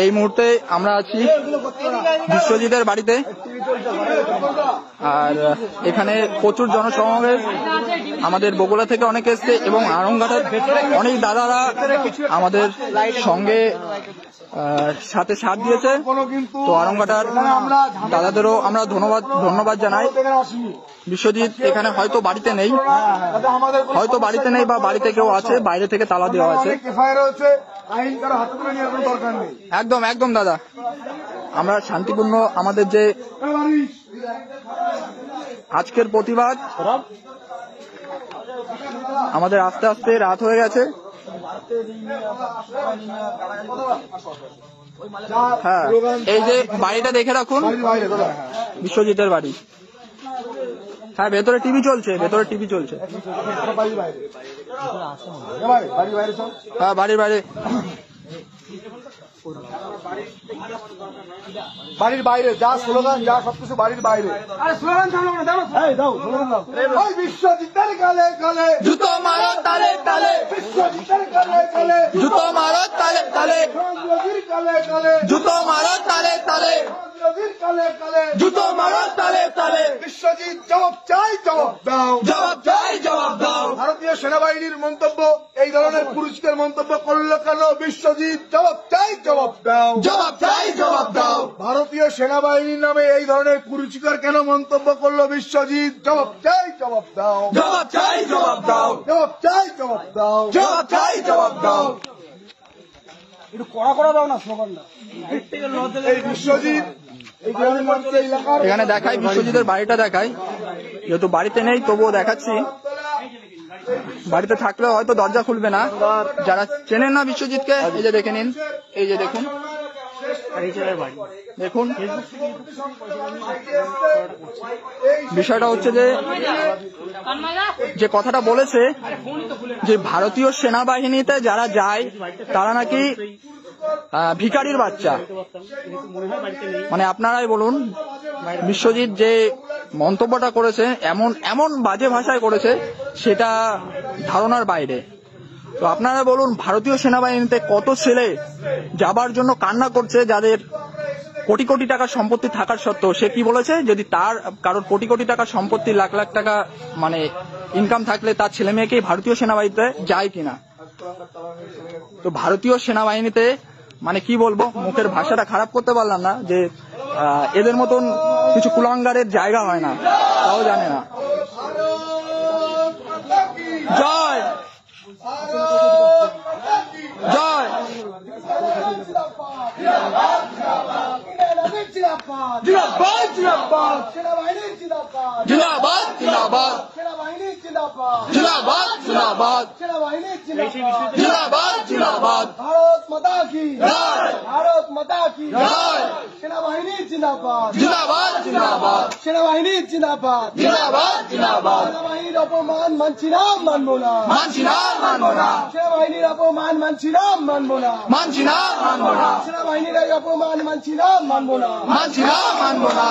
এই মুহূর্তে আমরা আছি বিশ্বজিতের বাড়িতে, আর এখানে প্রচুর জনসমাবেশ। আমাদের বগুড়া থেকে অনেকে এসছে এবং আড়ংঘাটের অনেক দাদারা আমাদের সঙ্গে সাথে সাথ দিয়েছে। তো আড়ংঘাটার দাদাদেরও আমরা ধন্যবাদ জানাই। বিশ্বজিৎ এখানে হয়তো বাড়িতে নেই, বা বাড়িতে কেউ আছে, বাইরে থেকে তালা দেওয়া আছে। একদম একদম দাদা, আমরা শান্তিপূর্ণ আমাদের যে আজকের প্রতিবাদ, আমাদের আস্তে আস্তে রাত হয়ে গেছে। হ্যাঁ, এই যে বাড়িটা দেখে রাখুন, বিশ্বজিতের বাড়ি। হ্যাঁ, ভেতরে টিভি চলছে, হ্যাঁ বাড়ির বাইরে, যা স্লোগান, যা সবকিছু বাড়ির বাইরে। বিশ্বজিতের গালে গালে জুতো মারো, তালে তালে বিশ্বজিতের গালে গালে জুতো মারো, তালে তালে গালে গালে জুতো মারো, তালে তালে জুতো মারো, তালে তালে। বিশ্বজিৎ জবাব চাই, জবাব দাও, জবাব চাই, জবাব দাও। ভারতীয় সেনাবাহিনীর মন্তব্য, এই ধরনের পুরুষদের মন্তব্য করলো কেন? বিশ্বজিৎ জবাব চাই, জবাব দাও, জবাব চাই, জবাব দাও। ভারতীয় সেনাবাহিনীর নামে এই ধরনের কুরুচিকর কেন মন্তব্য করলো বিশ্বজিৎ? জবাব চাই, জবাব দাও, জবাব চাই, জবাব দাও, জবাব চাই, জবাব দাও, জবাব চাই, জবাব দাও। একটু কড়া দাও না স্লোগানটা। এই বিশ্বজিৎ এখানে দেখাই, বিশ্বজিতের বাড়িটা দেখাই, যেহেতু বাড়িতে নেই তবুও দেখাচ্ছি। বাড়িতে থাকলেও হয়তো দরজা খুলবে না। যারা চেনেন না বিশ্বজিৎকে, এই যে দেখে নিন, এই যে দেখুন, দেখুন বিষয়টা হচ্ছে যে কথাটা বলেছে যে ভারতীয় সেনাবাহিনীতে যারা যায় তারা নাকি ভিখারির বাচ্চা। মানে আপনারাই বলুন, বিশ্বজিৎ যে মন্তব্যটা করেছে, এমন বাজে ভাষায় করেছে, সেটা ধারণার বাইরে। তো আপনারা বলুন, ভারতীয় সেনাবাহিনীতে কত ছেলে যাবার জন্য কান্না করছে, যাদের কোটি কোটি টাকার সম্পত্তি থাকার সত্ত্বেও। সে কি বলেছে, যদি তার কারোর কোটি কোটি টাকার সম্পত্তি, লাখ লাখ টাকা মানে ইনকাম থাকলে তার ছেলে মেয়েকেই ভারতীয় সেনাবাহিনীতে যায় কিনা। তো ভারতীয় সেনাবাহিনীতে মানে কি বলবো, মুখের ভাষাটা খারাপ করতে পারলাম না, যে এদের মতন কিছু কুলাঙ্গারের জায়গা হয় না, তাও জানে না। জয় জয় জিন্দাবাদ জিন্দাবাদ, জিন্দাবাদ জিন্দাবাদ, জিন্দাবাদ জিন্দাবাদ, জিন্দাবাদ জিন্দাবাদ। ভারত মাতা কি জয়, ভারত মাতা কি জয়। সেনাবাহিনী জিন্দাবাদ, জিন্দাবাদ জিন্দাবাদ, সেনাবাহিনী জিন্দাবাদ, জিন্দাবাদ জিন্দাবাদ। সেনাবাহিনীর অপমান মানছি না, মানবো না, মানছি না, মানবো না। সেনাবাহিনীর অপমান মানছি না, মানবো না, মানছি না, মানবো না। সেনাবাহিনীর অপমান মানছি না, মানবো না, মানছি না, মানবো না।